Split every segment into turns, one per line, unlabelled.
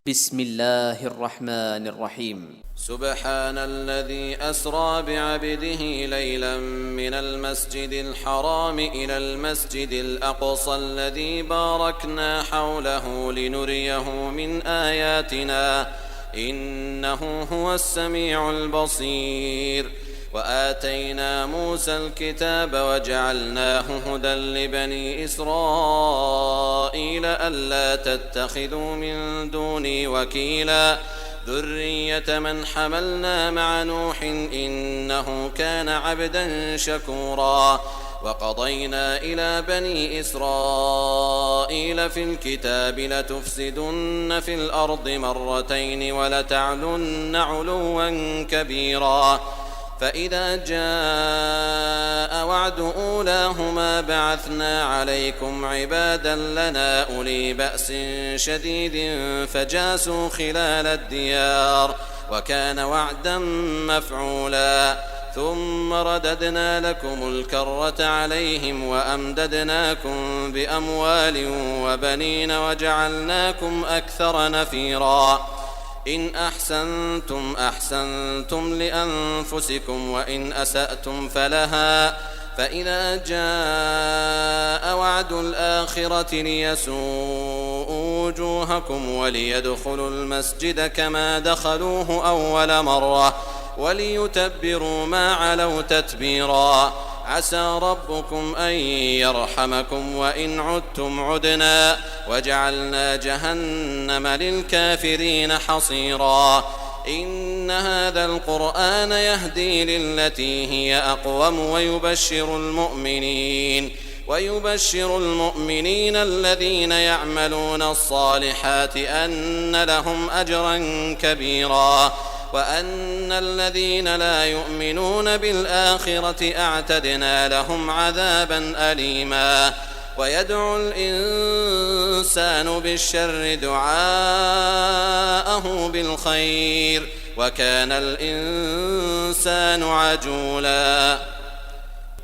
بسم الله الرحمن الرحيم.
سبحان الذي أسرى بعبده ليلا من المسجد الحرام إلى المسجد الأقصى الذي باركنا حوله لنريه من آياتنا إنه هو السميع البصير. وآتينا موسى الكتاب وجعلناه هدى لبني إسرائيل ألا تتخذوا من دوني وكيلا ذرية من حملنا مع نوح إنه كان عبدا شكورا. وقضينا إلى بني إسرائيل في الكتاب لتفسدن في الأرض مرتين ولتعلن علوا كبيرا. فإذا جاء وعد أولاهما بعثنا عليكم عبادا لنا أولي بأس شديد فجاسوا خلال الديار وكان وعدا مفعولا. ثم رددنا لكم الكرة عليهم وأمددناكم بأموال وبنين وجعلناكم أكثر نفيرا. إن أحسنتم أحسنتم لأنفسكم وإن أسأتم فلها. فإذا جاء وعد الآخرة ليسوءوا وجوهكم وليدخلوا المسجد كما دخلوه أول مرة وليتبروا ما علوا تتبيرا. عسى ربكم أن يرحمكم وإن عدتم عدنا وجعلنا جهنم للكافرين حصيرا. إن هذا القرآن يهدي للتي هي أقوم ويبشر المؤمنين الذين يعملون الصالحات أن لهم أجرا كبيرا وأن الذين لا يؤمنون بالآخرة أعتدنا لهم عذابا أليما. ويدعو الإنسان بالشر دعاءه بالخير وكان الإنسان عجولا.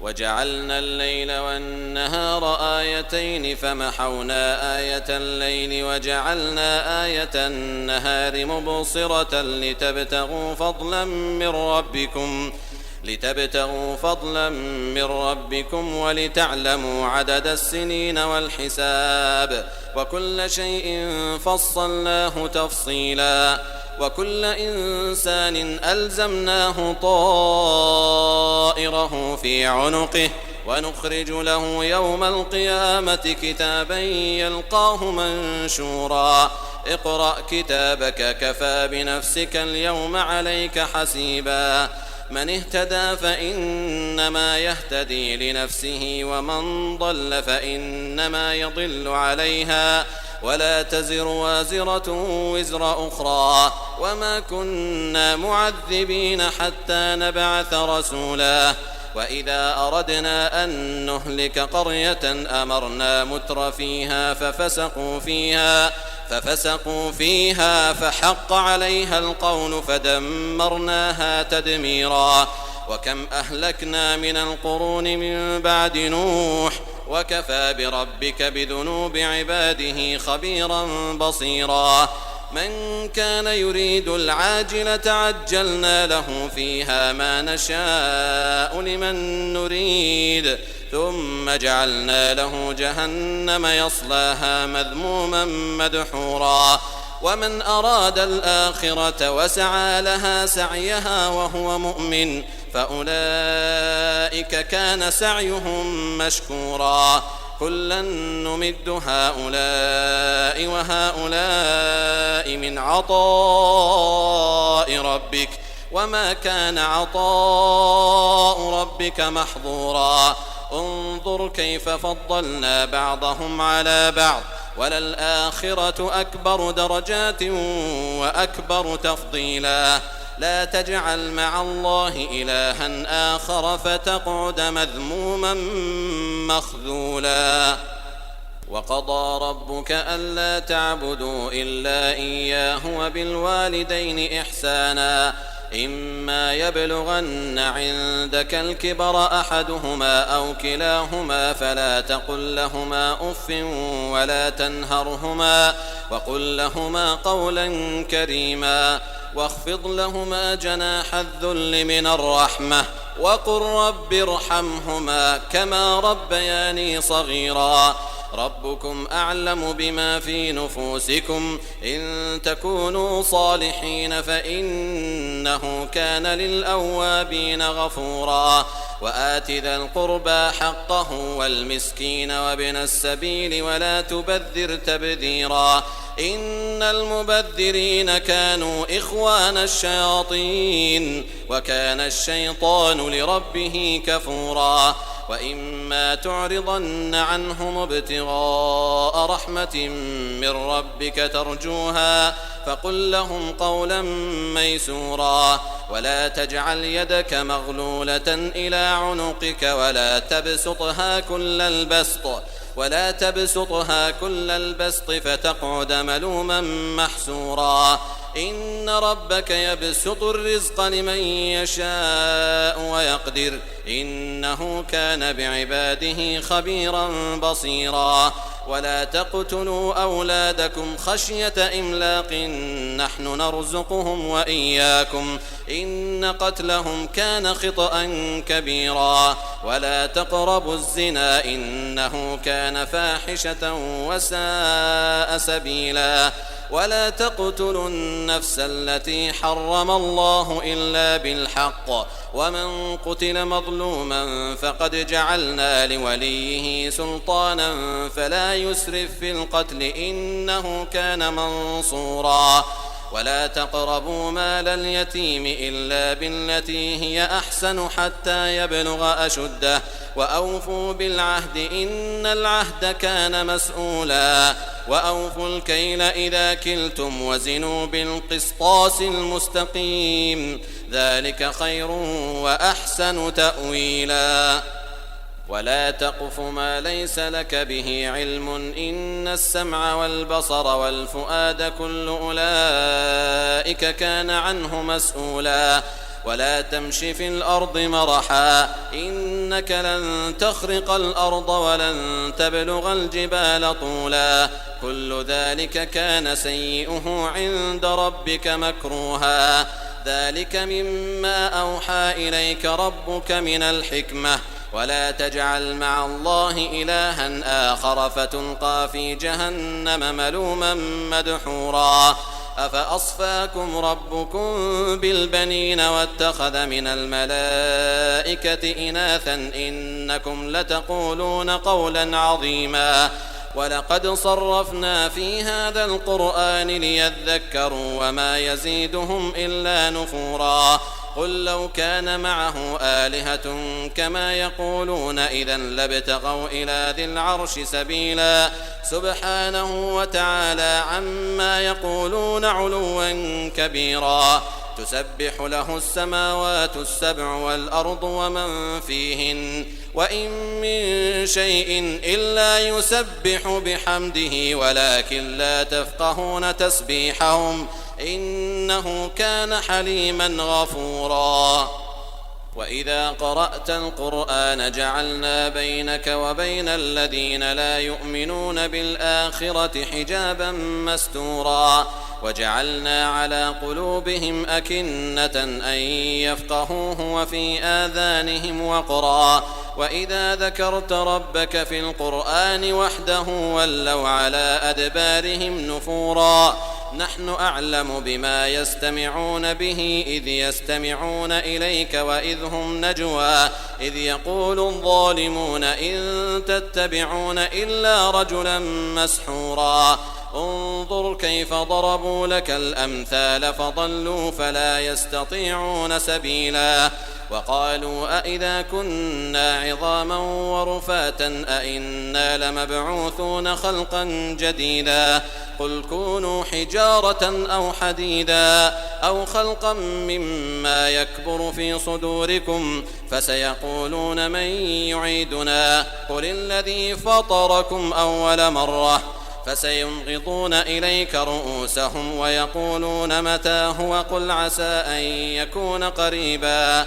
وجعلنا الليل والنهار آيتين فمحونا آية الليل وجعلنا آية النهار مبصرة لتبتغوا فضلا من ربكم ولتعلموا عدد السنين والحساب وكل شيء فصلناه تفصيلا. وكل إنسان ألزمناه طائره في عنقه ونخرج له يوم القيامة كتابا يلقاه منشورا. اقرأ كتابك كفى بنفسك اليوم عليك حسيبا. من اهتدى فإنما يهتدي لنفسه ومن ضل فإنما يضل عليها ولا تزر وازرة وزر أخرى وما كنا معذبين حتى نبعث رسولا. وإذا أردنا أن نهلك قرية أمرنا متر فيها ففسقوا فيها فحق عليها القول فدمرناها تدميرا. وكم أهلكنا من القرون من بعد نوح وكفى بربك بذنوب عباده خبيرا بصيرا. من كان يريد العاجلة عجلنا له فيها ما نشاء لمن نريد ثم جعلنا له جهنم يصلاها مذموما مدحورا. ومن أراد الآخرة وسعى لها سعيها وهو مؤمن فأولئك كان سعيهم مشكورا. كلا نمد هؤلاء وهؤلاء من عطاء ربك وما كان عطاء ربك محظورا. انظر كيف فضلنا بعضهم على بعض وللآخرة أكبر درجات وأكبر تفضيلا. لا تجعل مع الله إلها آخر فتقعد مذموما مخذولا. وقضى ربك ألا تعبدوا إلا إياه وبالوالدين إحسانا إما يبلغن عندك الكبر أحدهما أو كلاهما فلا تقل لهما أف ولا تنهرهما وقل لهما قولا كريما واخفض لهما جناح الذل من الرحمة وقل رب ارحمهما كما ربياني صغيرا ربكم أعلم بما في نفوسكم إن تكونوا صالحين فإنه كان للأوابين غفورا وآت ذا القربى حقه والمسكين وابن السبيل ولا تبذر تبذيرا إن المبذرين كانوا إخوان الشياطين وكان الشيطان لربه كفورا وإما تعرضن عنهم ابتغاء رحمة من ربك ترجوها فقل لهم قولا ميسورا ولا تجعل يدك مغلولة إلى عنقك ولا تبسطها كل البسط فتقعد ملوما محسورا إن ربك يبسط الرزق لمن يشاء ويقدر إنه كان بعباده خبيرا بصيرا ولا تقتلوا أولادكم خشية إملاق نحن نرزقهم وإياكم إن قتلهم كان خطأ كبيرا ولا تقربوا الزنا إنه كان فاحشة وساء سبيلا ولا تقتلوا النفس التي حرم الله إلا بالحق ومن قتل مظلوما فقد جعلنا لوليه سلطانا فلا يسرف في القتل إنه كان منصورا ولا تقربوا مال اليتيم إلا بالتي هي أحسن حتى يبلغ أشده وأوفوا بالعهد إن العهد كان مسؤولا وأوفوا الكيل إذا كلتم وزنوا بالقسطاس المستقيم ذلك خير وأحسن تأويلا ولا تقف ما ليس لك به علم إن السمع والبصر والفؤاد كل أولئك كان عنه مسؤولا ولا تمش في الأرض مرحا إنك لن تخرق الأرض ولن تبلغ الجبال طولا كل ذلك كان سيئه عند ربك مكروها ذلك مما أوحى إليك ربك من الحكمة ولا تجعل مع الله إلها آخر فتلقى في جهنم ملوما مدحورا أفأصفاكم ربكم بالبنين واتخذ من الملائكة إناثا إنكم لتقولون قولا عظيما ولقد صرفنا في هذا القرآن ليذكروا وما يزيدهم إلا نفورا قل لو كان معه آلهة كما يقولون إذا لابتغوا إلى ذي العرش سبيلا سبحانه وتعالى عما يقولون علوا كبيرا تسبح له السماوات السبع والأرض ومن فيهن وإن من شيء إلا يسبح بحمده ولكن لا تفقهون تسبيحهم إنه كان حليما غفورا وإذا قرأت القرآن جعلنا بينك وبين الذين لا يؤمنون بالآخرة حجابا مستورا وجعلنا على قلوبهم أكنة أن يفقهوه وفي آذانهم وقرا وإذا ذكرت ربك في القرآن وحده ولوا على أدبارهم نفورا نحن أعلم بما يستمعون به إذ يستمعون إليك وإذ هم نجوى إذ يقول الظالمون إن تتبعون إلا رجلا مسحورا انظر كيف ضربوا لك الأمثال فضلوا فلا يستطيعون سبيلا وقالوا أئذا كنا عظاما ورفاتا أئنا لمبعوثون خلقا جديدا قل كونوا حجارة أو حديدا أو خلقا مما يكبر في صدوركم فسيقولون من يعيدنا قل الذي فطركم أول مرة فسينغضون إليك رؤوسهم ويقولون متى هو قل عسى أن يكون قريبا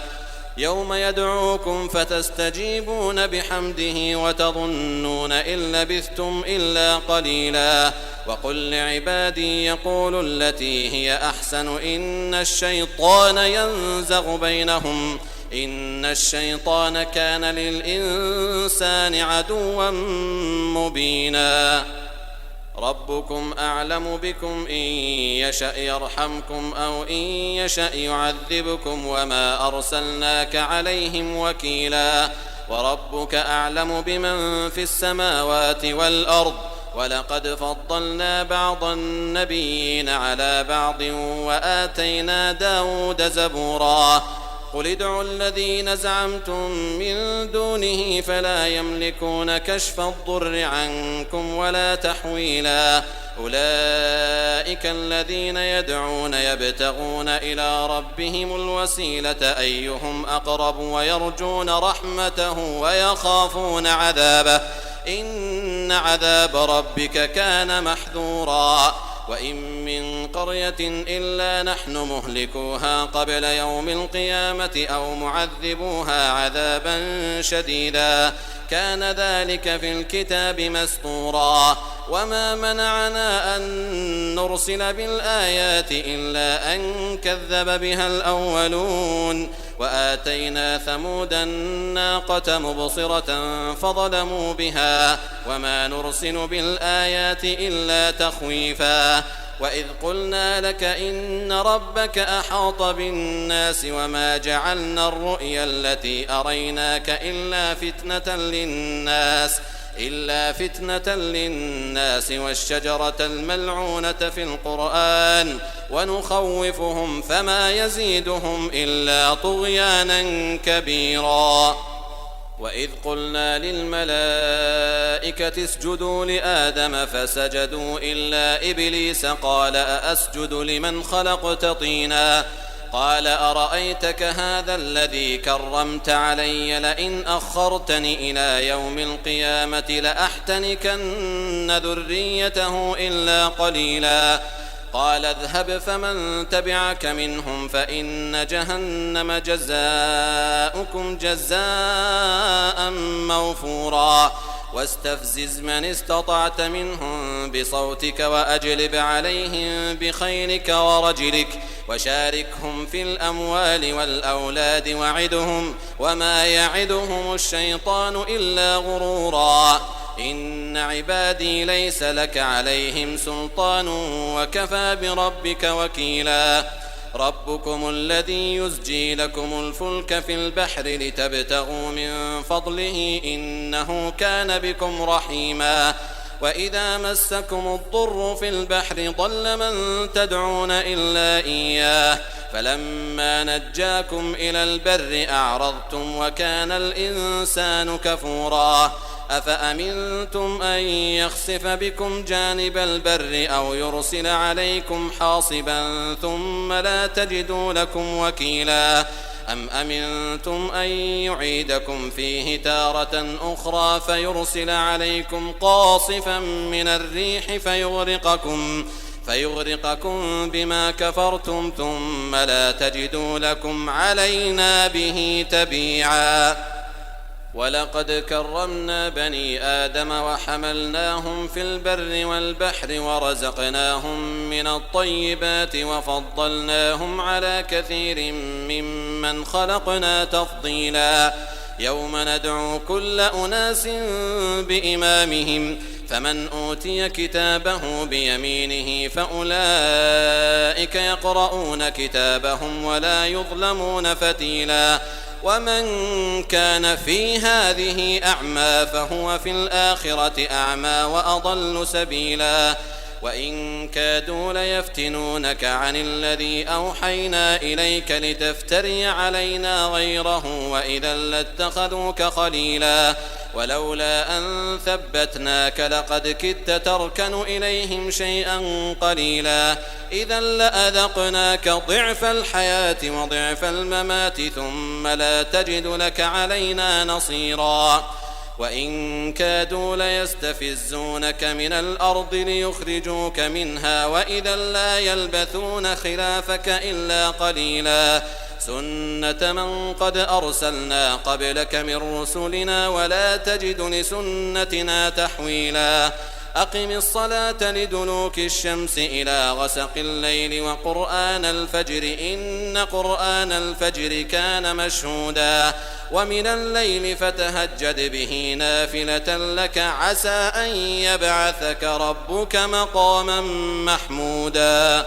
يوم يدعوكم فتستجيبون بحمده وتظنون إن لبثتم إلا قليلا وقل لعبادي يقولوا التي هي أحسن إن الشيطان ينزغ بينهم إن الشيطان كان للإنسان عدوا مبينا ربكم أعلم بكم إن يشأ يرحمكم أو إن يشأ يعذبكم وما أرسلناك عليهم وكيلا وربك أعلم بمن في السماوات والأرض ولقد فضلنا بعض النبيين على بعض وآتينا داود زبورا قل ادعوا الذين زعمتم من دونه فلا يملكون كشف الضر عنكم ولا تحويلا أولئك الذين يدعون يبتغون إلى ربهم الوسيلة أيهم أقرب ويرجون رحمته ويخافون عذابه إن عذاب ربك كان محذورا وإن من قرية إلا نحن مهلكوها قبل يوم القيامة أو معذبوها عذابا شديدا كان ذلك في الكتاب مسطورا وما منعنا أن نرسل بالآيات إلا أن كذب بها الأولون وآتينا ثمود الناقة مبصرة فظلموا بها وما نرسل بالآيات إلا تخويفا وإذ قلنا لك إن ربك أحاط بالناس وما جعلنا الرؤيا التي أريناك إلا فتنة للناس والشجرة الملعونة في القرآن ونخوفهم فما يزيدهم إلا طغيانا كبيرا وإذ قلنا للملائكة اسجدوا لآدم فسجدوا إلا إبليس قال أأسجد لمن خلقت طينا قال أرأيتك هذا الذي كرمت علي لئن أخرتني إلى يوم القيامة لأحتنكن ذريته إلا قليلا قال اذهب فمن تبعك منهم فإن جهنم جزاؤكم جزاء موفورا واستفزز من استطعت منهم بصوتك وأجلب عليهم بخيلك ورجلك وشاركهم في الأموال والأولاد وعدهم وما يعدهم الشيطان إلا غرورا إن عبادي ليس لك عليهم سلطان وكفى بربك وكيلا ربكم الذي يزجي لكم الفلك في البحر لتبتغوا من فضله إنه كان بكم رحيما وإذا مسكم الضر في البحر ضل من تدعون إلا إياه فلما نجاكم إلى البر أعرضتم وكان الإنسان كفورا أفأمنتم أن يخسف بكم جانب البر أو يرسل عليكم حاصبا ثم لا تجدوا لكم وكيلا أم أمنتم أن يعيدكم فيه تارة أخرى فيرسل عليكم قاصفا من الريح فيغرقكم بما كفرتم ثم لا تجدوا لكم علينا به تبيعا ولقد كرمنا بني آدم وحملناهم في البر والبحر ورزقناهم من الطيبات وفضلناهم على كثير ممن خلقنا تفضيلا يوم ندعو كل أناس بإمامهم فمن أوتي كتابه بيمينه فأولئك يقرؤون كتابهم ولا يظلمون فتيلا ومن كان في هذه أعمى فهو في الآخرة أعمى وأضل سبيلا وإن كادوا ليفتنونك عن الذي أوحينا إليك لتفتري علينا غيره وإذا لاتخذوك خليلا ولولا أن ثبتناك لقد كدت تركن إليهم شيئا قليلا إذا لأذقناك ضعف الحياة وضعف الممات ثم لا تجد لك علينا نصيرا وإن كادوا ليستفزونك من الأرض ليخرجوك منها وإذا لا يلبثون خلافك إلا قليلا سنة من قد أرسلنا قبلك من رسلنا ولا تجد لسنتنا تحويلا أقم الصلاة لدلوك الشمس إلى غسق الليل وقرآن الفجر إن قرآن الفجر كان مشهودا ومن الليل فتهجد به نافلة لك عسى أن يبعثك ربك مقاما محمودا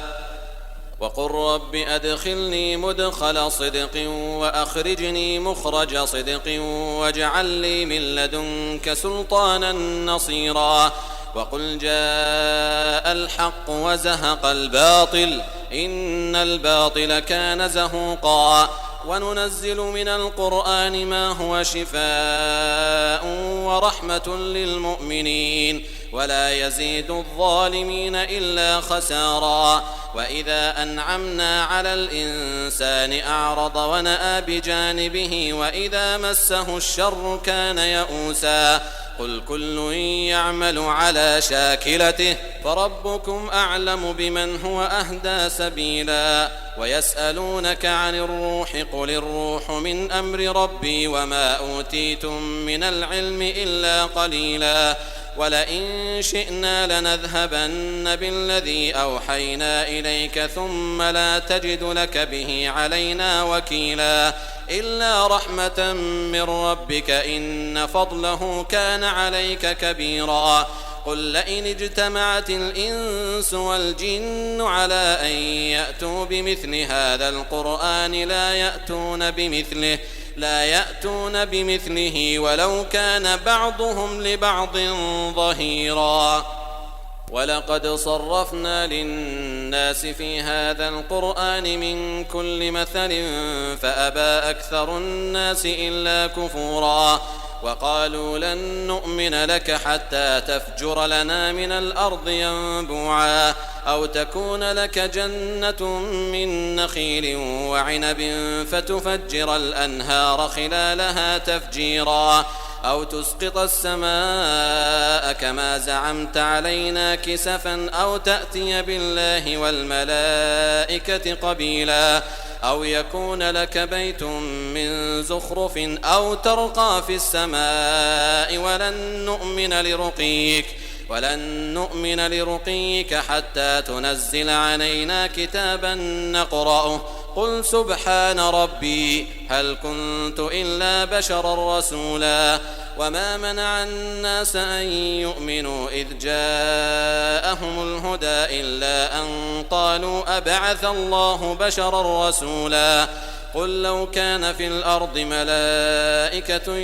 وقل رب أدخلني مدخل صدق وأخرجني مخرج صدق واجعل لي من لدنك سلطانا نصيرا وقل جاء الحق وزهق الباطل إن الباطل كان زهوقا وننزل من القرآن ما هو شفاء ورحمة للمؤمنين ولا يزيد الظالمين إلا خسارا وإذا أنعمنا على الإنسان أعرض ونأى بجانبه وإذا مسه الشر كان يئوسا قل كل يعمل على شاكلته فربكم أعلم بمن هو أهدى سبيلا ويسألونك عن الروح قل الروح من أمر ربي وما أوتيتم من العلم إلا قليلا ولئن شئنا لنذهبن بالذي أوحينا إليك ثم لا تجد لك به علينا وكيلا إلا رحمة من ربك إن فضله كان عليك كبيرا قل لئن اجتمعت الإنس والجن على أن يأتوا بمثل هذا القرآن لا يأتون بمثله ولو كان بعضهم لبعض ظهيرا ولقد صرفنا للناس في هذا القرآن من كل مثل فأبى أكثر الناس إلا كفورا وقالوا لن نؤمن لك حتى تفجر لنا من الأرض ينبوعا أو تكون لك جنة من نخيل وعنب فتفجر الأنهار خلالها تفجيرا أو تسقط السماء كما زعمت علينا كسفا أو تأتي بالله والملائكة قبيلا أو يكون لك بيت من زخرف أو ترقى في السماء ولن نؤمن لرقيك حتى تنزل علينا كتابا نقرأه قل سبحان ربي هل كنت إلا بشرا رسولا وما منع الناس أن يؤمنوا إذ جاءهم الهدى إلا أن قالوا أبعث الله بشرا رسولا قل لو كان في الأرض ملائكة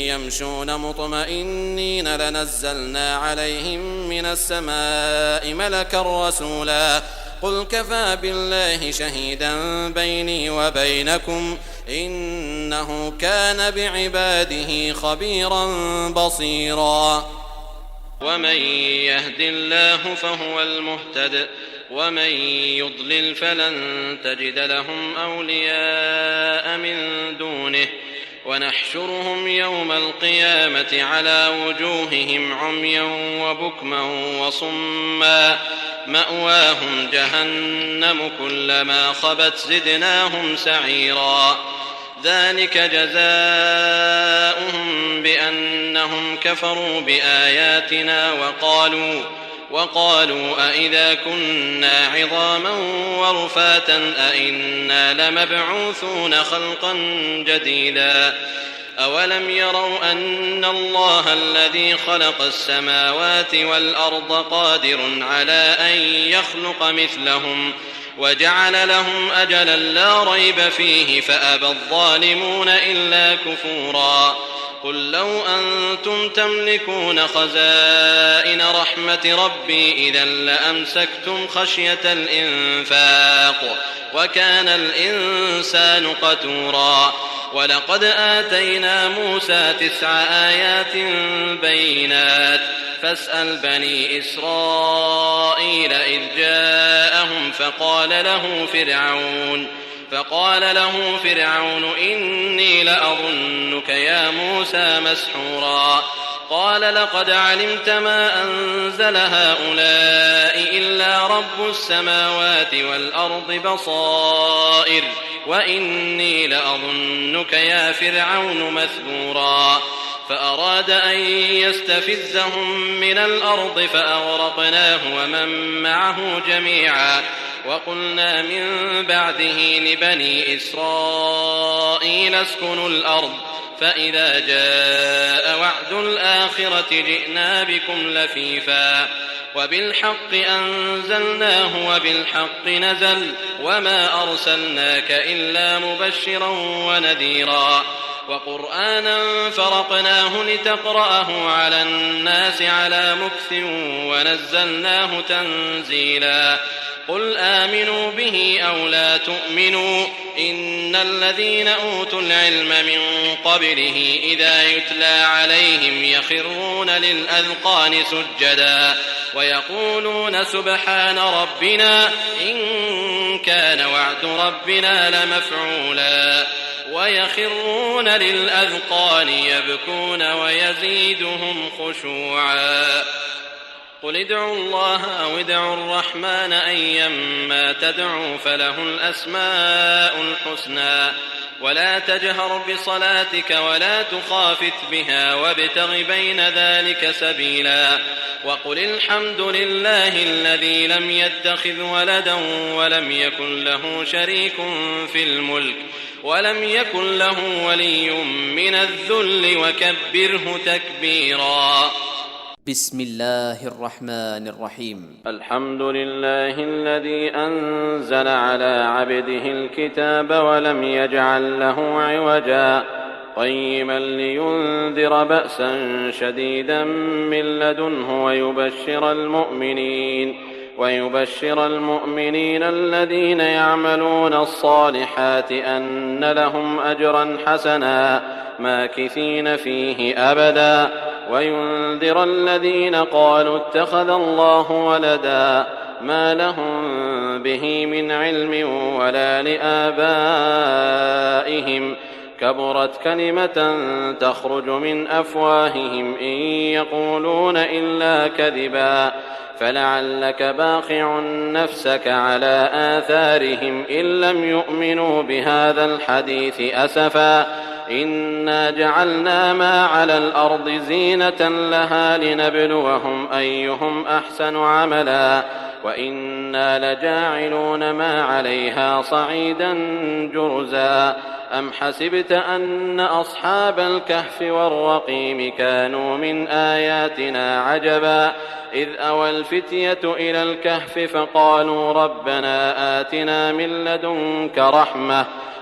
يمشون مطمئنين لنزلنا عليهم من السماء ملكا رسولا قل كفى بالله شهيدا بيني وبينكم إنه كان بعباده خبيرا بصيرا ومن يهد الله فهو المهتد ومن يضلل فلن تجد لهم أولياء من دونه ونحشرهم يوم القيامة على وجوههم عميا وبكما وصما مأواهم جهنم كلما خبت زدناهم سعيرا ذلك جزاؤهم بأنهم كفروا بآياتنا وقالوا أئذا كنا عظاما ورفاتا أئنا لمبعوثون خلقا جديدا أولم يروا أن الله الذي خلق السماوات والأرض قادر على أن يخلق مثلهم وجعل لهم أجلا لا ريب فيه فأبى الظالمون إلا كفورا قل لو أنتم تملكون خزائن رحمة ربي إذا لأمسكتم خشية الإنفاق وكان الإنسان قتورا ولقد آتينا موسى 9 آيات بينات فاسأل بني إسرائيل إذ جاءهم فقال له فرعون إني لأظنك يا موسى مسحورا قال لقد علمت ما أنزل هؤلاء إلا رب السماوات والأرض بصائر وإني لأظنك يا فرعون مثبورا فأراد أن يستفزهم من الأرض فأغرقناه ومن معه جميعا وقلنا من بعده لبني إسرائيل اسكنوا الأرض فإذا جاء وعد الآخرة جئنا بكم لفيفا وبالحق أنزلناه وبالحق نزل وما أرسلناك إلا مبشرا ونذيرا وقرآنا فرقناه لتقرأه على الناس على مكث ونزلناه تنزيلا قل آمنوا به أو لا تؤمنوا إن الذين أوتوا العلم من قبله إذا يتلى عليهم يخرون للأذقان سجدا ويقولون سبحان ربنا إن كان وعد ربنا لمفعولا ويخرون للأذقان يبكون ويزيدهم خشوعا قل ادعوا الله أو ادعوا الرحمن أيما تدعوا فله الأسماء الحسنى ولا تجهر بصلاتك ولا تخافت بها وابتغ بين ذلك سبيلا وقل الحمد لله الذي لم يتخذ ولدا ولم يكن له شريك في الملك ولم يكن له ولي من الذل وكبره تكبيرا
بسم الله الرحمن الرحيم
الحمد لله الذي أنزل على عبده الكتاب ولم يجعل له عوجا قيما لينذر بأسا شديدا من لدنه ويبشر المؤمنين الذين يعملون الصالحات أن لهم أجرا حسنا ماكثين فيه أبدا وينذر الذين قالوا اتخذ الله ولدا ما لهم به من علم ولا لآبائهم كبرت كلمة تخرج من أفواههم إن يقولون إلا كذبا فلعلك باخع نفسك على آثارهم إن لم يؤمنوا بهذا الحديث أسفا إنا جعلنا ما على الأرض زينة لها لنبلوهم أيهم أحسن عملا وإنا لجاعلون ما عليها صعيدا جرزا أم حسبت أن أصحاب الكهف والرقيم كانوا من آياتنا عجبا إذ أوى الفتية إلى الكهف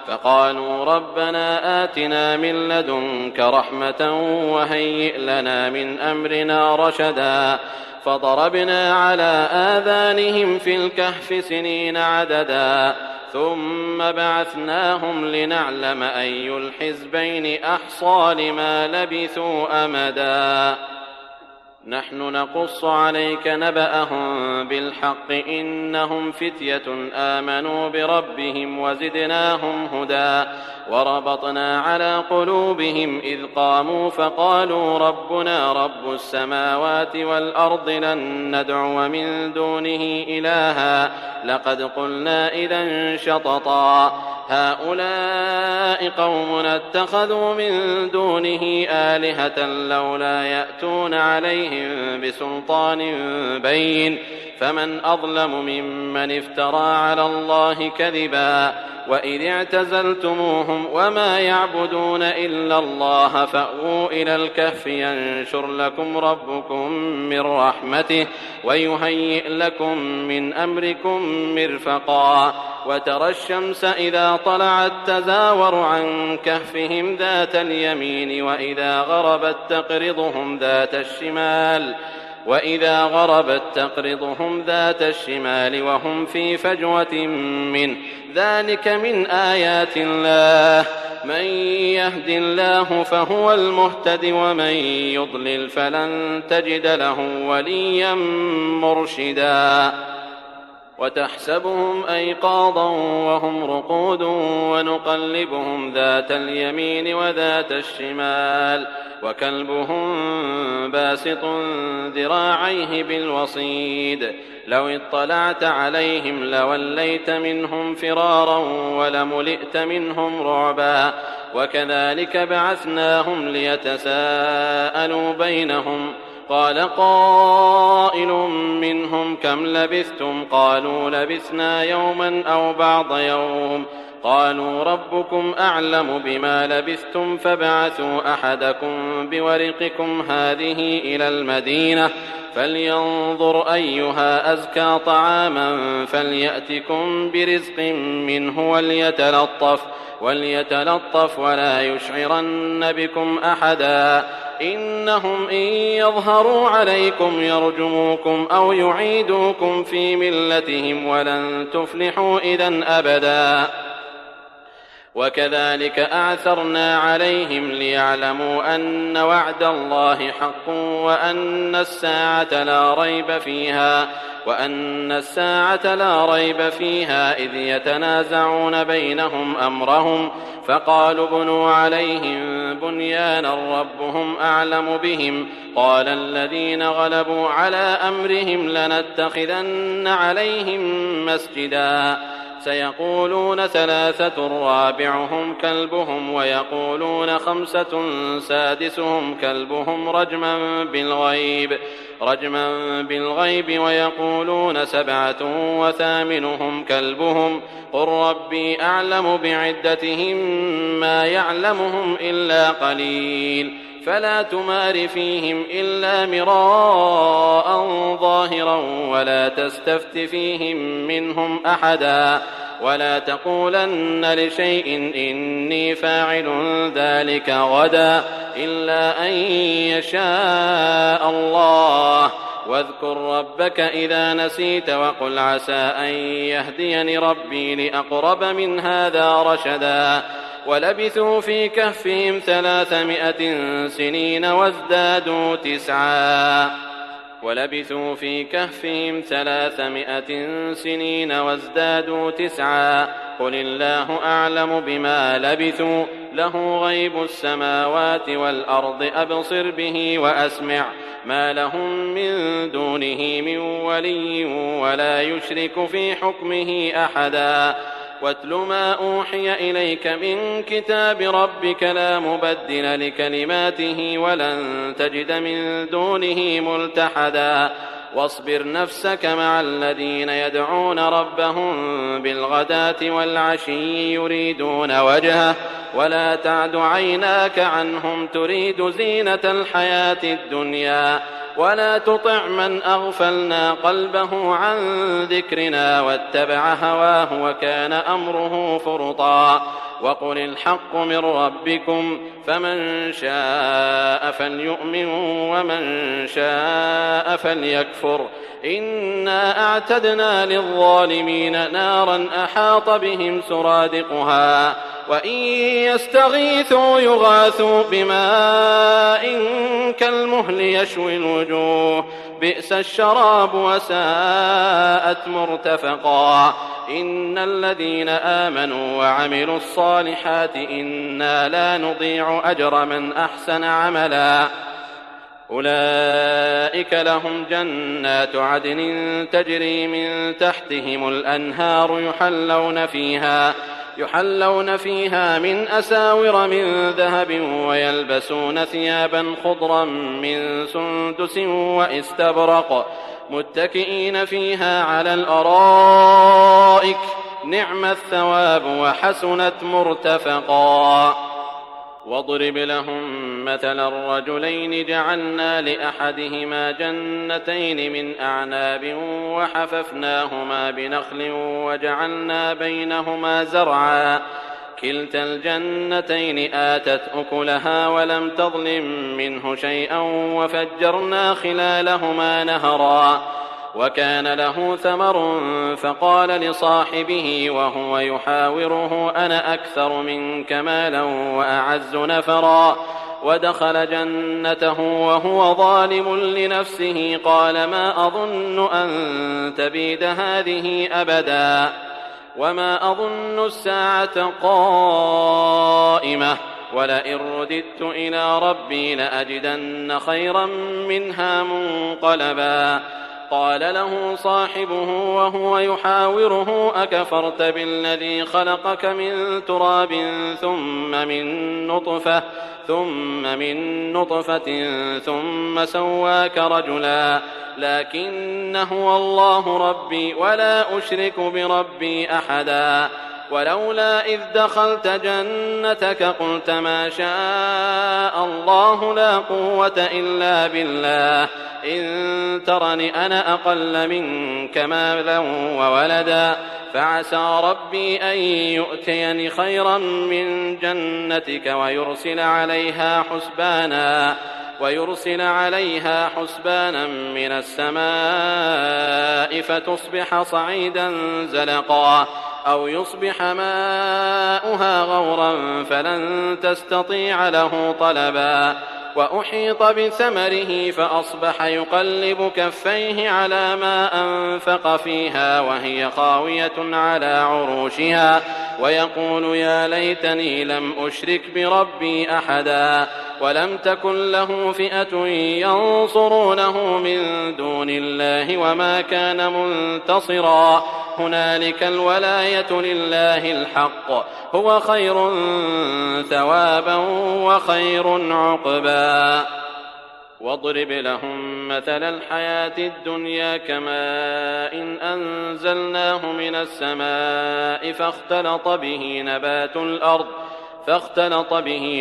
فقالوا ربنا آتنا من لدنك رحمة وهيئ لنا من أمرنا رشدا فضربنا على آذانهم في الكهف سنين عددا ثم بعثناهم لنعلم أي الحزبين أحصى لما لبثوا أمدا نحن نقص عليك نبأهم بالحق إنهم فتية آمنوا بربهم وزدناهم هدى وربطنا على قلوبهم إذ قاموا فقالوا ربنا رب السماوات والأرض لن ندعو من دونه إلها لقد قلنا إذا شططا هؤلاء قومنا اتخذوا من دونه آلهة لولا يأتون عليهم بسلطان بين فمن أظلم ممن افترى على الله كذبا وإذ اعتزلتموهم وما يعبدون إلا الله فأووا إلى الكهف ينشر لكم ربكم من رحمته ويهيئ لكم من أمركم مرفقا وترى الشمس إذا طلعت تزاور عن كهفهم ذات اليمين وإذا غربت تقرضهم ذات الشمال وهم في فجوة منه ذلك من آيات الله من يهد الله فهو المهتد ومن يضلل فلن تجد له وليا مرشدا وتحسبهم أيقاظا وهم رقود ونقلبهم ذات اليمين وذات الشمال وكلبهم باسط ذراعيه بالوصيد لو اطلعت عليهم لوليت منهم فرارا ولملئت منهم رعبا وكذلك بعثناهم ليتساءلوا بينهم قال قائل منهم كم لبثتم قالوا لبثنا يوما أو بعض يوم قالوا ربكم أعلم بما لبثتم فابعثوا أحدكم بورقكم هذه إلى المدينة فلينظر أيها أزكى طعاما فليأتكم برزق منه وليتلطف ولا يشعرن بكم أحدا إنهم إن يظهروا عليكم يرجموكم أو يعيدوكم في ملتهم ولن تفلحوا إذن أبدا وكذلك أعثرنا عليهم ليعلموا أن وعد الله حق وأن الساعة لا ريب فيها إذ يتنازعون بينهم أمرهم فقالوا بنوا عليهم بنيانا ربهم أعلم بهم قال الذين غلبوا على أمرهم لنتخذن عليهم مسجدا سيقولون 3 رابعهم كلبهم ويقولون 5 سادسهم كلبهم رجما بالغيب ويقولون 7 وثامنهم كلبهم قل ربي أعلم بعدتهم ما يعلمهم إلا قليل فلا تمار فيهم إلا مراء ظاهرا ولا تستفت فيهم منهم أحدا ولا تقولن لشيء إني فاعل ذلك غدا إلا أن يشاء الله واذكر ربك إذا نسيت وقل عسى أن يهديني ربي لأقرب من هذا رشدا ولبثوا في كهفهم 300 سنين وازدادوا 9 قل الله أعلم بما لبثوا له غيب السماوات والأرض أبصر به وأسمع ما لهم من دونه من ولي ولا يشرك في حكمه أحدا واتل ما أوحي إليك من كتاب ربك لا مبدل لكلماته ولن تجد من دونه ملتحدا واصبر نفسك مع الذين يدعون ربهم بالغداة والعشي يريدون وجهه ولا تعد عيناك عنهم تريد زينة الحياة الدنيا ولا تطع من أغفلنا قلبه عن ذكرنا واتبع هواه وكان أمره فرطا وقل الحق من ربكم فمن شاء فليؤمن ومن شاء فليكفر إنا أعتدنا للظالمين نارا أحاط بهم سرادقها وإن يستغيثوا يغاثوا بماء كالمهل يشوي الوجوه بئس الشراب وساءت مرتفقا إن الذين آمنوا وعملوا الصالحات إنا لا نضيع أجر من أحسن عملا أولئك لهم جنات عدن تجري من تحتهم الأنهار يحلون فيها من أساور من ذهب ويلبسون ثيابا خضرا من سندس وإستبرق متكئين فيها على الأرائك نعم الثواب وحسنت مرتفقا واضرب لهم مثل الرجلين جعلنا لأحدهما جنتين من أعناب وحففناهما بنخل وجعلنا بينهما زرعا كلتا الجنتين آتت أكلها ولم تظلم منه شيئا وفجرنا خلالهما نهرا وكان له ثمر فقال لصاحبه وهو يحاوره أنا أكثر منك مالا وأعز نفرا ودخل جنته وهو ظالم لنفسه قال ما أظن أن تبيد هذه أبدا وما أظن الساعة قائمة ولئن رددت إلى ربي لأجدن خيرا منها منقلبا قال له صاحبه وهو يحاوره أكفرت بالذي خلقك من تراب ثم من نطفة ثم سواك رجلا لكن هو الله ربي ولا أشرك بربي أحدا ولولا إذ دخلت جنتك قلت ما شاء الله لا قوة إلا بالله إن ترني أنا أقل منك مالا وولدا فعسى ربي أن يؤتيني خيرا من جنتك ويرسل عليها حسبانا من السماء فتصبح صعيدا زلقا أو يصبح ماؤها غورا فلن تستطيع له طلبا وأحيط بثمره فأصبح يقلب كفيه على ما أنفق فيها وهي خاوية على عروشها ويقول يا ليتني لم أشرك بربي أحدا ولم تكن له فئة ينصرونه من دون الله وما كان منتصرا هنالك الولاية لله الحق هو خير ثوابا وخير عقبا واضرب لهم مثل الحياة الدنيا كماء إن أنزلناه من السماء فاختلط به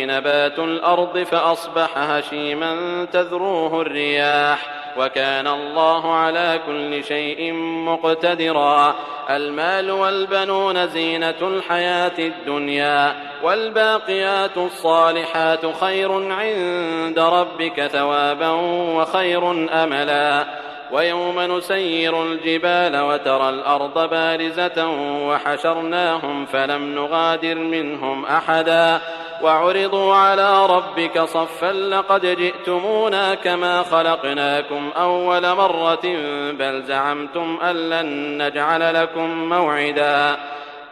نبات الأرض فأصبح هشيما تذروه الرياح وكان الله على كل شيء مقتدرا المال والبنون زينة الحياة الدنيا والباقيات الصالحات خير عند ربك ثوابا وخير أملا ويوم نسير الجبال وترى الأرض بارزة وحشرناهم فلم نغادر منهم أحدا وعرضوا على ربك صفا لقد جئتمونا كما خلقناكم أول مرة بل زعمتم أن لن نجعل لكم موعدا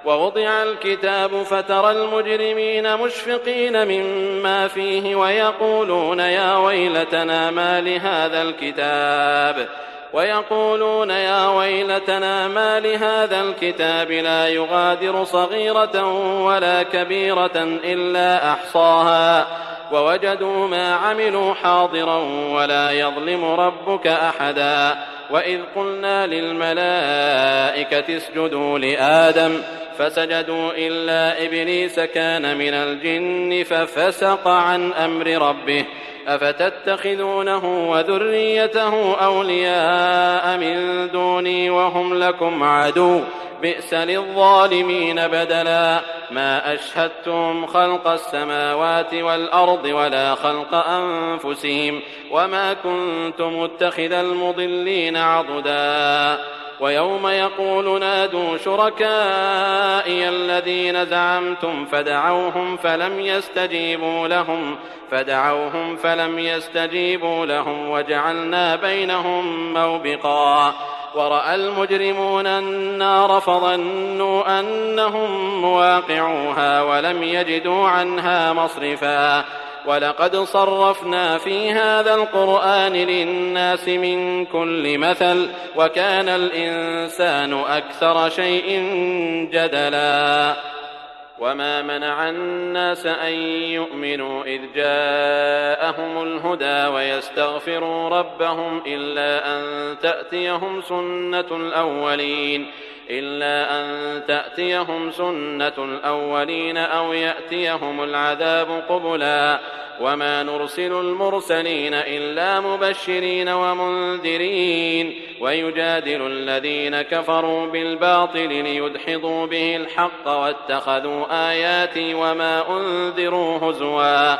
ووضع الكتاب فترى المجرمين مشفقين مما فيه ويقولون يا ويلتنا ما لهذا الكتاب لا يغادر صغيرة ولا كبيرة إلا أحصاها ووجدوا ما عملوا حاضرا ولا يظلم ربك أحدا وإذ قلنا للملائكة اسجدوا لآدم فسجدوا إلا إبليس كان من الجن ففسق عن أمر ربه أفتتخذونه وذريته أولياء من دوني وهم لكم عدو بئس للظالمين بدلا ما أشهدتم خلق السماوات والأرض ولا خلق أنفسهم وما كنت متخذ المضلين عضدا ويوم يقول نادوا شركائي الذين زعمتم فدعوهم فلم يستجيبوا لهم وجعلنا بينهم موبقا ورأى المجرمون النار فظنوا أنهم مواقعوها ولم يجدوا عنها مصرفا ولقد صرفنا في هذا القرآن للناس من كل مثل وكان الإنسان أكثر شيء جدلا وما منع الناس أن يؤمنوا إذ جاءهم الهدى ويستغفروا ربهم إلا أن تأتيهم سنة الأولين أو يأتيهم العذاب قبلا وما نرسل المرسلين إلا مبشرين ومنذرين ويجادل الذين كفروا بالباطل ليدحضوا به الحق واتخذوا آياتي وما أنذروا هزوا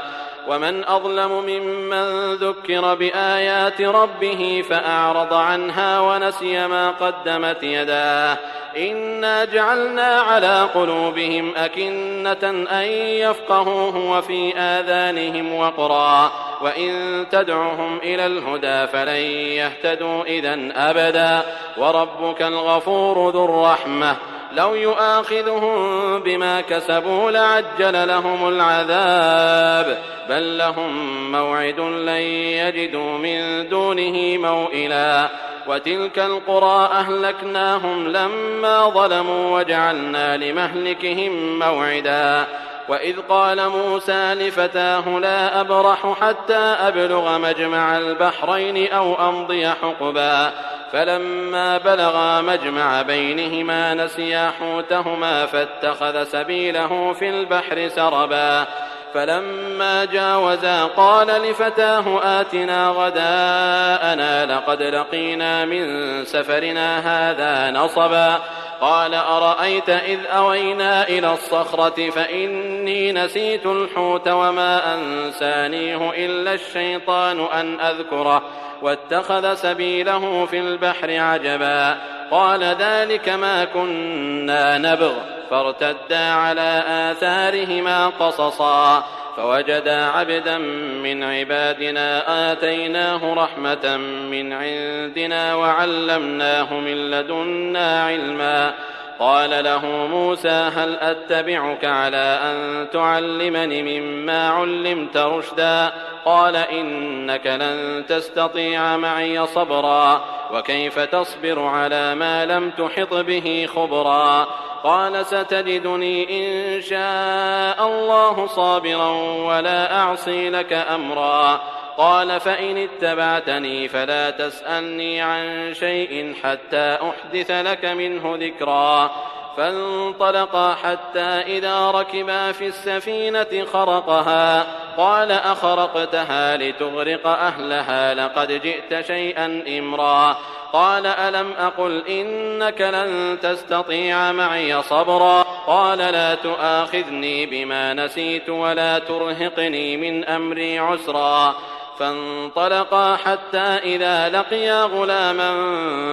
ومن أظلم ممن ذكر بآيات ربه فأعرض عنها ونسي ما قدمت يداه إنا جعلنا على قلوبهم أكنة أن يفقهوه وفي آذانهم وقرا وإن تدعهم إلى الهدى فلن يهتدوا إذن أبدا وربك الغفور ذو الرحمة لو يؤاخذهم بما كسبوا لعجل لهم العذاب بل لهم موعد لن يجدوا من دونه موئلا وتلك القرى أهلكناهم لما ظلموا وجعلنا لمهلكهم موعدا وإذ قال موسى لفتاه لا أبرح حتى أبلغ مجمع البحرين أو أمضي حقبا فلما بلغا مجمع بينهما نسيا حوتهما فاتخذ سبيله في البحر سربا فلما جاوزا قال لفتاه آتنا غداءنا لقد لقينا من سفرنا هذا نصبا قال أرأيت إذ أوينا إلى الصخرة فإني نسيت الحوت وما أنسانيه إلا الشيطان أن أذكره واتخذ سبيله في البحر عجبا قال ذلك ما كنا نبغ فارتدا على آثارهما قصصا فوجدا عبدا من عبادنا آتيناه رحمة من عندنا وعلمناه من لدنا علما قال له موسى هل أتبعك على أن تعلمني مما علمت رشدا قال إنك لن تستطيع معي صبرا وكيف تصبر على ما لم تحط به خبرا قال ستجدني إن شاء الله صابرا ولا أعصي لك أمرا قال فإن اتبعتني فلا تسألني عن شيء حتى أحدث لك منه ذكرا فانطلقا حتى إذا ركبا في السفينة خرقها قال أخرقتها لتغرق أهلها لقد جئت شيئا إمرا قال ألم أقل إنك لن تستطيع معي صبرا قال لا تؤاخذني بما نسيت ولا ترهقني من أمري عسرا فانطلقا حتى إذا لقيا غلاما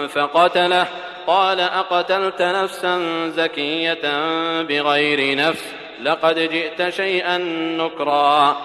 فقتله قال أقتلت نفسا زكية بغير نفس لقد جئت شيئا نكرا